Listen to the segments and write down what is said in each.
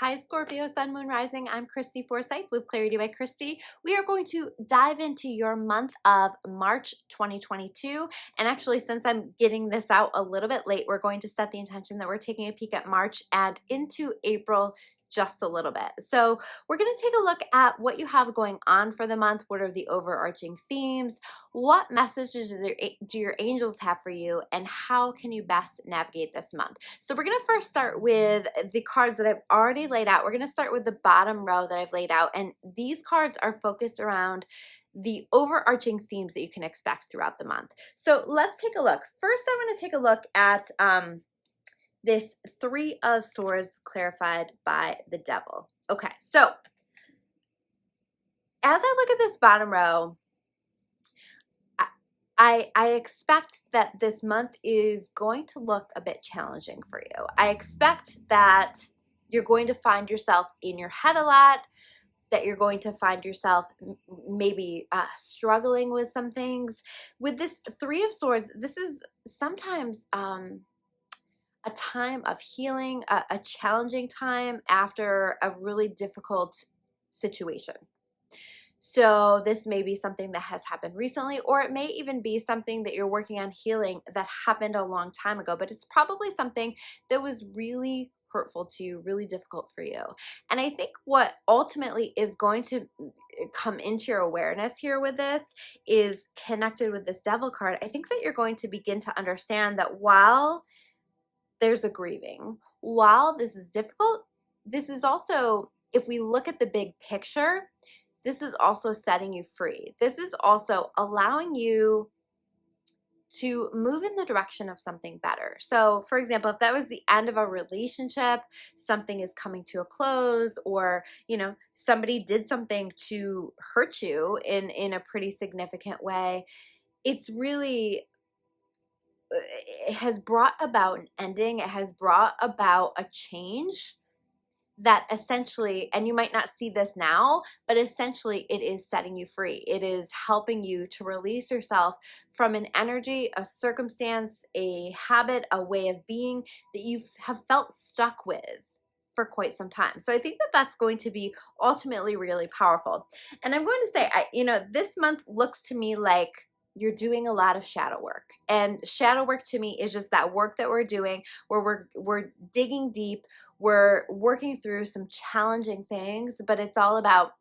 Hi Scorpio, Sun, Moon, Rising. I'm Christy Forsyth with Clarity by Christy. We are going to dive into your month of March 2022. And actually, since I'm getting this out a little bit late, we're going to set the intention that we're taking a peek at March and into April just a little bit. So we're going to take a look at what you have going on for the month. What are the overarching themes? What messages do your angels have for you? And how can you best navigate this month? So we're going to first start with the cards that I've already laid out. We're going to start with the bottom row that I've laid out. And these cards are focused around the overarching themes that you can expect throughout the month. So let's take a look. First, I'm going to take a look at this Three of Swords clarified by the Devil. Okay, so as I look at this bottom row, I expect that this month is going to look a bit challenging for you. I expect that you're going to find yourself in your head a lot, that you're going to find yourself maybe struggling with some things. With this Three of Swords, this is sometimes a time of healing, a challenging time after a really difficult situation. So this may be something that has happened recently, or it may even be something that you're working on healing that happened a long time ago, but it's probably something that was really hurtful to you, really difficult for you. And I think what ultimately is going to come into your awareness here with this is connected with this Devil card. I think that you're going to begin to understand that while there's a grieving, while this is difficult, this is also, if we look at the big picture, this is also setting you free. This is also allowing you to move in the direction of something better. So for example, if that was the end of a relationship, something is coming to a close, or somebody did something to hurt you in a pretty significant way, it's really, it has brought about an ending. It has brought about a change that essentially, and you might not see this now, but essentially it is setting you free. It is helping you to release yourself from an energy, a circumstance, a habit, a way of being that you have felt stuck with for quite some time. So I think that that's going to be ultimately really powerful. And I'm going to say, this month looks to me like you're doing a lot of shadow work. And shadow work to me is just that work that we're doing where we're digging deep, we're working through some challenging things, but it's all about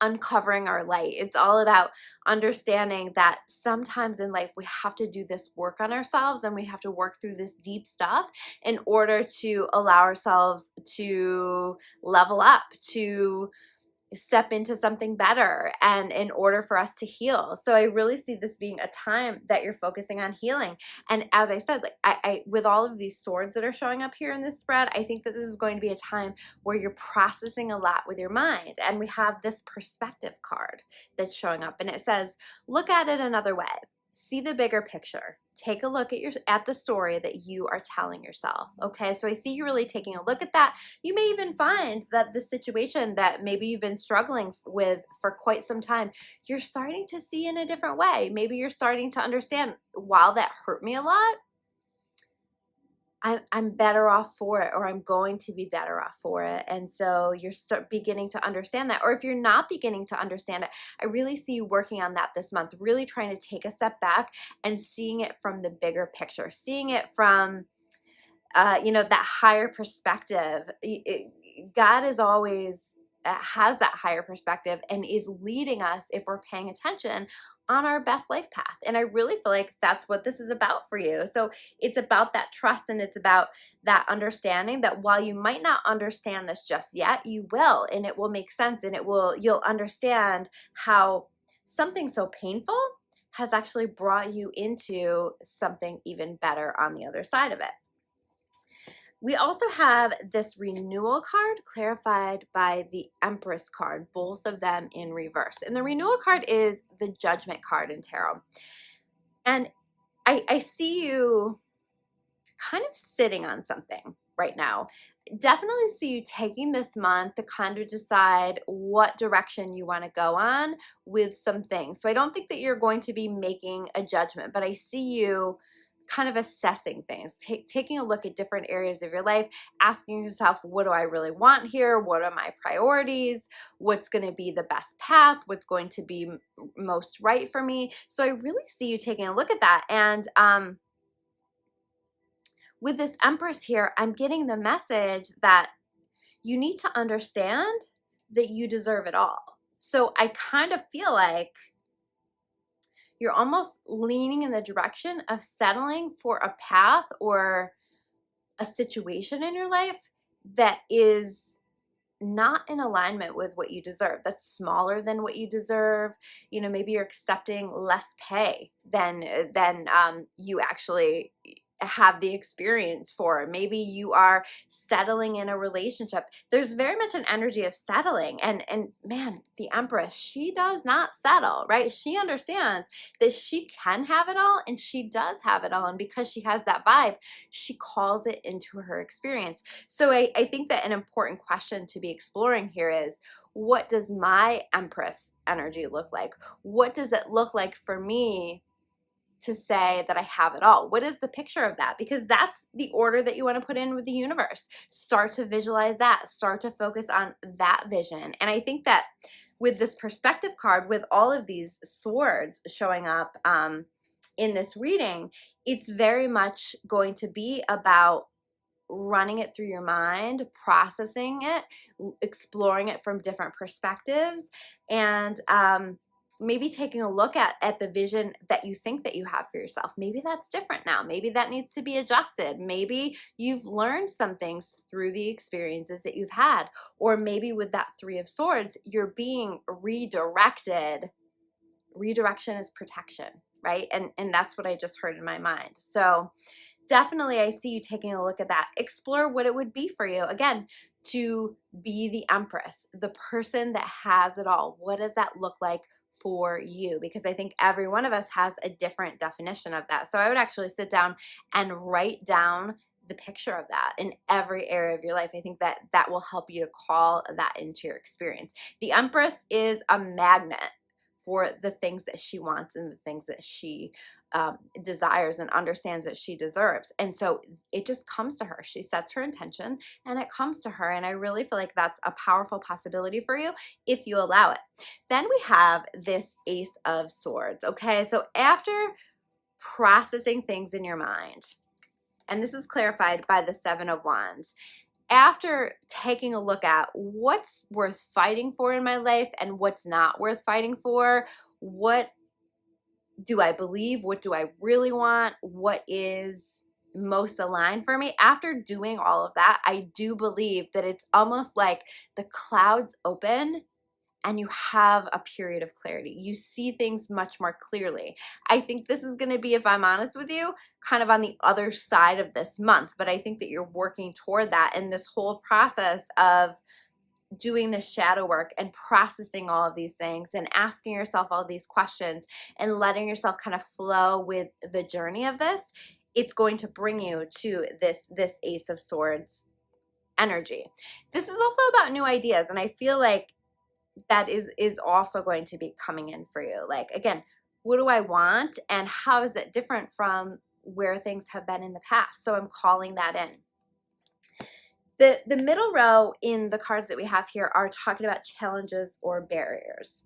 uncovering our light. It's all about understanding that sometimes in life we have to do this work on ourselves, and we have to work through this deep stuff in order to allow ourselves to level up, to step into something better, and in order for us to heal. So I really see this being a time that you're focusing on healing. And as I said, like I with all of these swords that are showing up here in this spread, I think that this is going to be a time where you're processing a lot with your mind. And we have this perspective card that's showing up, and it says, look at it another way. See the bigger picture. Take a look at the story that you are telling yourself. Okay, so I see you really taking a look at that. You may even find that the situation that maybe you've been struggling with for quite some time, you're starting to see in a different way. Maybe you're starting to understand, while that hurt me a lot, I'm better off for it, or I'm going to be better off for it. And so you're beginning to understand that. Or if you're not beginning to understand it, I really see you working on that this month, really trying to take a step back and seeing it from the bigger picture, seeing it from, that higher perspective. God is always has that higher perspective and is leading us, if we're paying attention, on our best life path. And I really feel like that's what this is about for you. So it's about that trust, and it's about that understanding that while you might not understand this just yet, you will, and it will make sense, and you'll understand how something so painful has actually brought you into something even better on the other side of it. We also have this renewal card clarified by the Empress card, both of them in reverse. And the renewal card is the Judgment card in tarot. And I see you kind of sitting on something right now. Definitely see you taking this month to kind of decide what direction you want to go on with some things. So I don't think that you're going to be making a judgment, but I see you kind of assessing things, taking a look at different areas of your life, asking yourself, what do I really want here? What are my priorities? What's going to be the best path? What's going to be most right for me? So I really see you taking a look at that. And with this Empress here, I'm getting the message that you need to understand that you deserve it all. So I kind of feel like you're almost leaning in the direction of settling for a path or a situation in your life that is not in alignment with what you deserve, that's smaller than what you deserve. You know, maybe you're accepting less pay than you actually have the experience for. Maybe you are settling in a relationship. There's very much an energy of settling, and man, the Empress, she does not settle, right? She understands that she can have it all, and she does have it all, and because she has that vibe, she calls it into her experience. So I think that an important question to be exploring here is, what does my Empress energy look like? What does it look like for me to say that I have it all? What is the picture of that? Because that's the order that you want to put in with the universe. Start to visualize that. Start to focus on that vision. And I think that with this perspective card, with all of these swords showing up in this reading, it's very much going to be about running it through your mind, processing it, exploring it from different perspectives, and maybe taking a look at the vision that you think that you have for yourself. Maybe that's different now. Maybe that needs to be adjusted. Maybe you've learned some things through the experiences that you've had. Or maybe with that Three of Swords, you're being redirected. Redirection is protection, right? And that's what I just heard in my mind. So definitely I see you taking a look at that. Explore what it would be for you, again, to be the Empress, the person that has it all. What does that look like for you? Because I think every one of us has a different definition of that. So I would actually sit down and write down the picture of that in every area of your life. I think that that will help you to call that into your experience. The Empress is a magnet for the things that she wants and the things that she desires and understands that she deserves. And so it just comes to her. She sets her intention and it comes to her. And I really feel like that's a powerful possibility for you if you allow it. Then we have this Ace of Swords. Okay, so after processing things in your mind, and this is clarified by the Seven of Wands, after taking a look at what's worth fighting for in my life and what's not worth fighting for, what do I believe, what do I really want, what is most aligned for me, after doing all of that, I do believe that it's almost like the clouds open and you have a period of clarity. You see things much more clearly. I think this is going to be, if I'm honest with you, kind of on the other side of this month, but I think that you're working toward that. And this whole process of doing the shadow work and processing all of these things and asking yourself all these questions and letting yourself kind of flow with the journey of this, it's going to bring you to this Ace of Swords energy. This is also about new ideas, and I feel like that is also going to be coming in for you. Like, again, what do I want and how is it different from where things have been in the past? So I'm calling that in. The middle row in the cards that we have here are talking about challenges or barriers.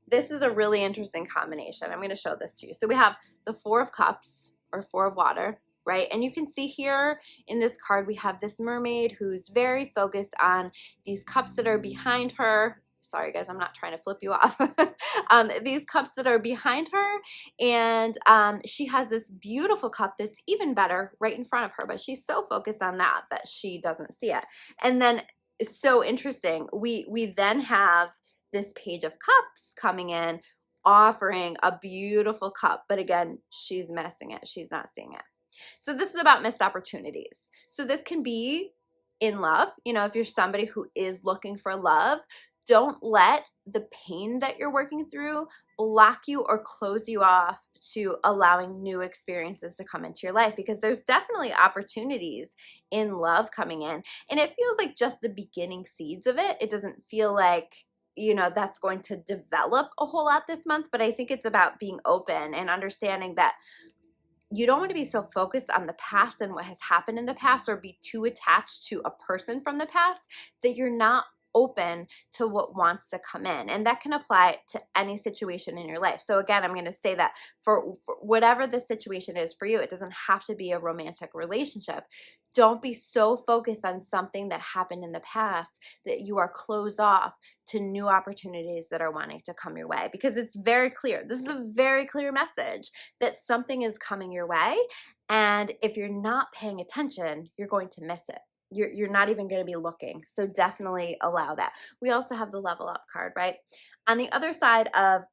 This is a really interesting combination. I'm going to show this to you. So we have the Four of Cups, or Four of Water, right? And you can see here in this card, we have this mermaid who's very focused on these cups that are behind her. Sorry, guys, I'm not trying to flip you off. These cups that are behind her, and she has this beautiful cup that's even better right in front of her, but she's so focused on that she doesn't see it. And then it's so interesting. We then have this Page of Cups coming in, offering a beautiful cup, but again, she's missing it. She's not seeing it. So this is about missed opportunities. So this can be in love. You know, if you're somebody who is looking for love, don't let the pain that you're working through block you or close you off to allowing new experiences to come into your life, because there's definitely opportunities in love coming in. And it feels like just the beginning seeds of it. It doesn't feel like, you know, that's going to develop a whole lot this month, but I think it's about being open and understanding that you don't want to be so focused on the past and what has happened in the past, or be too attached to a person from the past that you're not open to what wants to come in. And that can apply to any situation in your life. So again, I'm going to say that for whatever the situation is for you, it doesn't have to be a romantic relationship. Don't be so focused on something that happened in the past that you are closed off to new opportunities that are wanting to come your way, because it's very clear. This is a very clear message that something is coming your way. And if you're not paying attention, you're going to miss it. You're not even going to be looking. So definitely allow that. We also have the level up card, right? On the other side of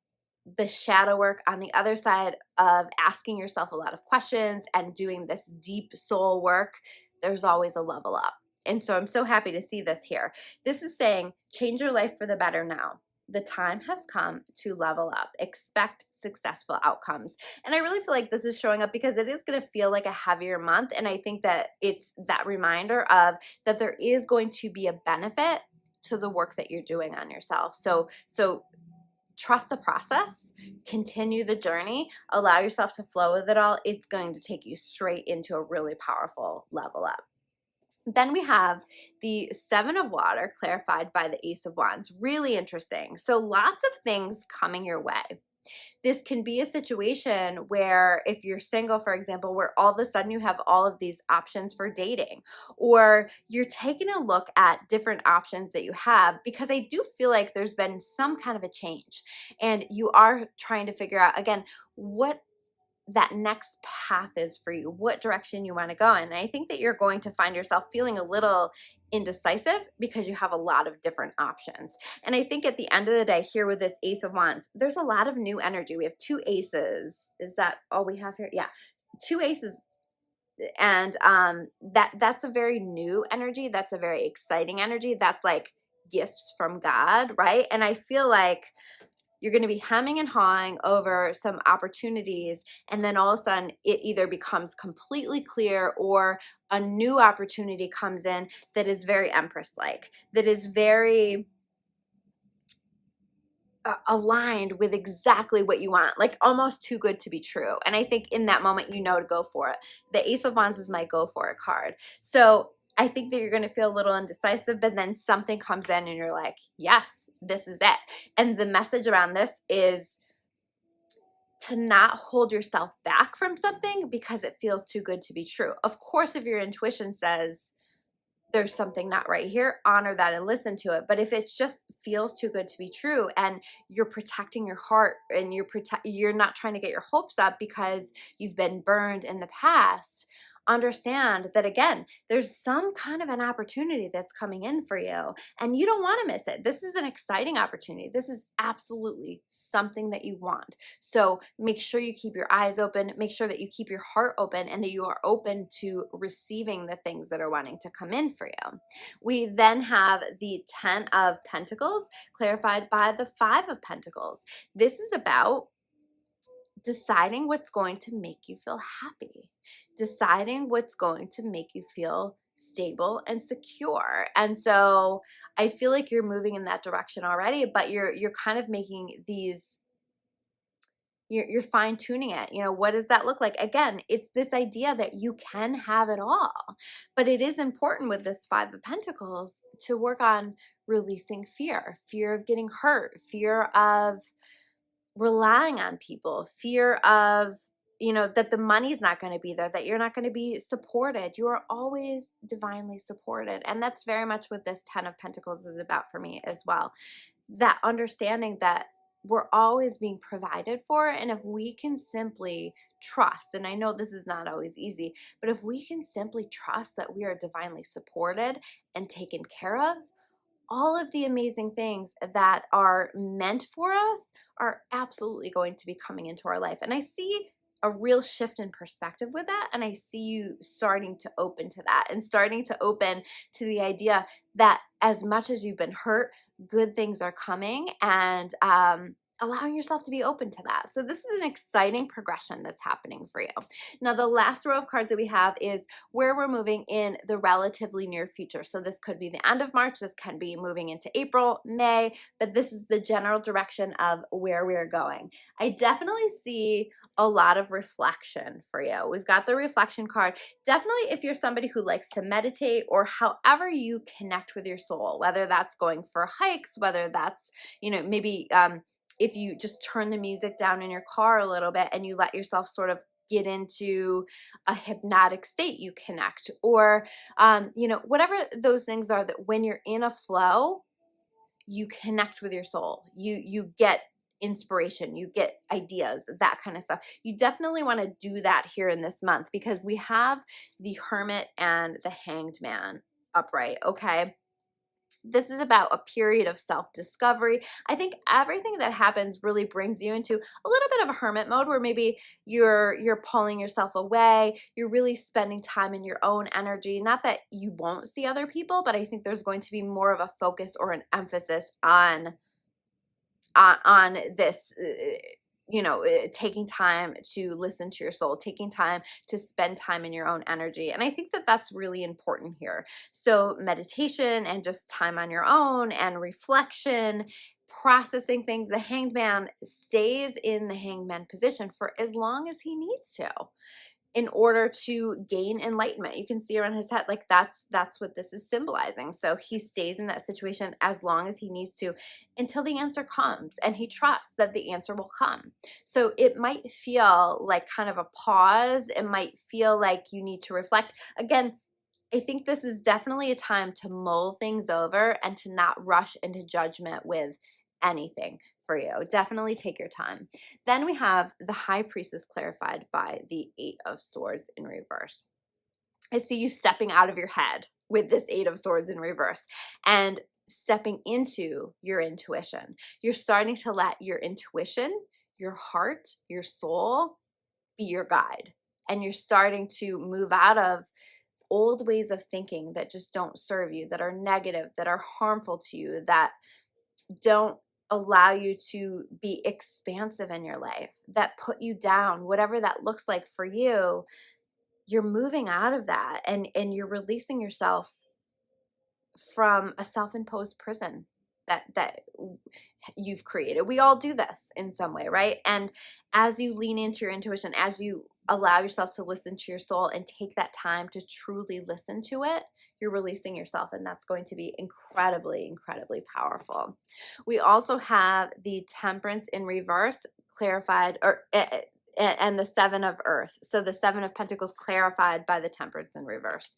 the shadow work, on the other side of asking yourself a lot of questions and doing this deep soul work, there's always a level up. And so I'm so happy to see this here. This is saying, change your life for the better now. The time has come to level up. Expect successful outcomes. And I really feel like this is showing up because it is going to feel like a heavier month. And I think that it's that reminder of that there is going to be a benefit to the work that you're doing on yourself. So trust the process, continue the journey, allow yourself to flow with it all. It's going to take you straight into a really powerful level up. Then we have the Seven of Water clarified by the Ace of Wands. Really interesting. So lots of things coming your way. This can be a situation where if you're single, for example, where all of a sudden you have all of these options for dating, or you're taking a look at different options that you have, because I do feel like there's been some kind of a change and you are trying to figure out, again, what that next path is for you, what direction you want to go in. And I think that you're going to find yourself feeling a little indecisive because you have a lot of different options. And I think at the end of the day here with this Ace of Wands, there's a lot of new energy. We have two aces. Is that all we have here? Yeah, two aces. And that's a very new energy. That's a very exciting energy. That's like gifts from God, right? And I feel like you're going to be hemming and hawing over some opportunities, and then all of a sudden it either becomes completely clear or a new opportunity comes in that is very Empress-like, that is very aligned with exactly what you want, like almost too good to be true. And I think in that moment, you know to go for it. The Ace of Wands is my go for it card. So I think that you're going to feel a little indecisive, but then something comes in and you're like, yes, this is it. And the message around this is to not hold yourself back from something because it feels too good to be true. Of course, if your intuition says there's something not right here, honor that and listen to it. But if it just feels too good to be true and you're protecting your heart and you're not trying to get your hopes up because you've been burned in the past, understand that, again, there's some kind of an opportunity that's coming in for you and you don't want to miss it. This is an exciting opportunity. This is absolutely something that you want. So make sure you keep your eyes open, make sure that you keep your heart open, and that you are open to receiving the things that are wanting to come in for you. We then have the 10 of Pentacles clarified by the 5 of Pentacles. This is about deciding what's going to make you feel happy, deciding what's going to make you feel stable and secure. And so I feel like you're moving in that direction already, but you're kind of making these, you're fine tuning it. You know, what does that look like? Again, it's this idea that you can have it all, but it is important with this 5 of Pentacles to work on releasing fear of getting hurt, fear of relying on people, fear of, you know, that the money's not going to be there, that you're not going to be supported. You are always divinely supported. And that's very much what this 10 of Pentacles is about for me as well. That understanding that we're always being provided for. And if we can simply trust, and I know this is not always easy, but if we can simply trust that we are divinely supported and taken care of, all of the amazing things that are meant for us are absolutely going to be coming into our life. And I see a real shift in perspective with that. And I see you starting to open to that and starting to open to the idea that as much as you've been hurt, good things are coming. And allowing yourself to be open to that. So this is an exciting progression that's happening for you. Now, the last row of cards that we have is where we're moving in the relatively near future. So this could be the end of March, this can be moving into April, May, but this is the general direction of where we're going. I definitely see a lot of reflection for you. We've got the reflection card. Definitely if you're somebody who likes to meditate or however you connect with your soul, whether that's going for hikes, whether that's, maybe if you just turn the music down in your car a little bit and you let yourself sort of get into a hypnotic state, you connect, or whatever those things are, that when you're in a flow, you connect with your soul, you get inspiration, you get ideas, that kind of stuff. You definitely want to do that here in this month, because we have the Hermit and the Hanged Man upright. Okay, this is about a period of self-discovery. I think everything that happens really brings you into a little bit of a hermit mode, where maybe you're pulling yourself away. You're really spending time in your own energy. Not that you won't see other people, but I think there's going to be more of a focus or an emphasis on this, taking time to listen to your soul, taking time to spend time in your own energy. And I think that that's really important here. So meditation and just time on your own and reflection, processing things. The Hanged Man stays in the Hanged Man position for as long as he needs to, in order to gain enlightenment. You can see around his head, like that's what this is symbolizing. So he stays in that situation as long as he needs to, until the answer comes, and he trusts that the answer will come. So it might feel like kind of a pause. It might feel like you need to reflect. Again, I think this is definitely a time to mull things over and to not rush into judgment with anything for you. Definitely take your time. Then we have the High Priestess clarified by the Eight of Swords in reverse. I see you stepping out of your head with this Eight of Swords in reverse and stepping into your intuition. You're starting to let your intuition, your heart, your soul be your guide. And you're starting to move out of old ways of thinking that just don't serve you, that are negative, that are harmful to you, that don't allow you to be expansive in your life, that put you down, whatever that looks like for you. You're moving out of that, and you're releasing yourself from a self-imposed prison that you've created. We all do this in some way, right? And as you lean into your intuition, as you allow yourself to listen to your soul and take that time to truly listen to it, you're releasing yourself, and that's going to be incredibly, incredibly powerful. We also have the Temperance in reverse clarified, and the Seven of Earth. So the Seven of Pentacles clarified by the Temperance in reverse.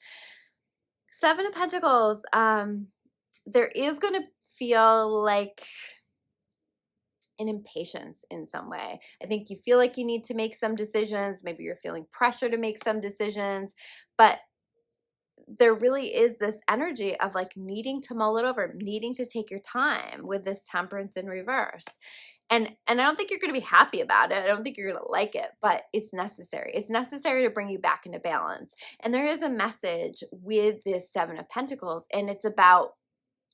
Seven of Pentacles, there is going to feel like an impatience in some way. I think you feel like you need to make some decisions. Maybe you're feeling pressure to make some decisions, but there really is this energy of like needing to mull it over, needing to take your time with this Temperance in reverse. And I don't think you're going to be happy about it. I don't think you're going to like it, but it's necessary. It's necessary to bring you back into balance. And there is a message with this Seven of Pentacles, and it's about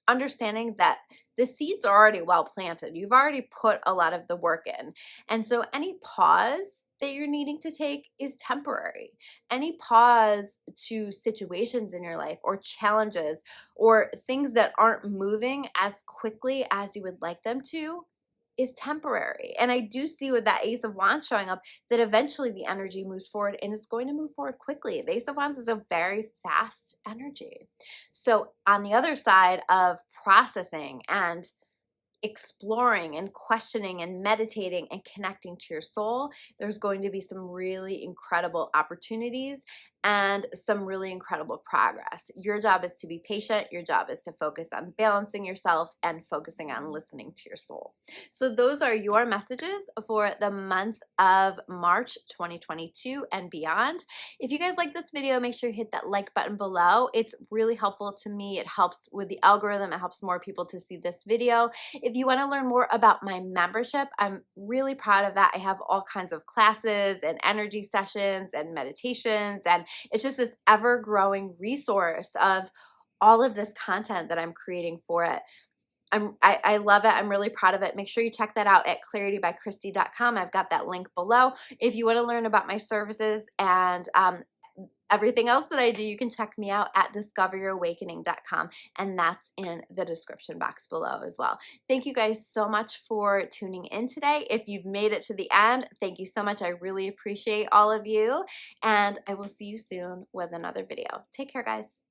understanding that the seeds are already well planted. You've already put a lot of the work in. And so any pause that you're needing to take is temporary. Any pause to situations in your life or challenges or things that aren't moving as quickly as you would like them to is temporary. And I do see with that Ace of Wands showing up that eventually the energy moves forward, and it's going to move forward quickly. The Ace of Wands is a very fast energy. So on the other side of processing and exploring and questioning and meditating and connecting to your soul, there's going to be some really incredible opportunities and some really incredible progress. Your job is to be patient. Your job is to focus on balancing yourself and focusing on listening to your soul. So those are your messages for the month of March 2022 and beyond. If you guys like this video, make sure you hit that like button below. It's really helpful to me. It helps with the algorithm. It helps more people to see this video. If you want to learn more about my membership, I'm really proud of that. I have all kinds of classes and energy sessions and meditations, and it's just this ever-growing resource of all of this content that I'm creating for it. I love it. I'm really proud of it. Make sure you check that out at claritybychristy.com. I've got that link below. If you want to learn about my services and everything else that I do, you can check me out at discoveryouраwakening.com, and that's in the description box below as well. Thank you guys so much for tuning in today. If you've made it to the end, thank you so much. I really appreciate all of you, and I will see you soon with another video. Take care, guys.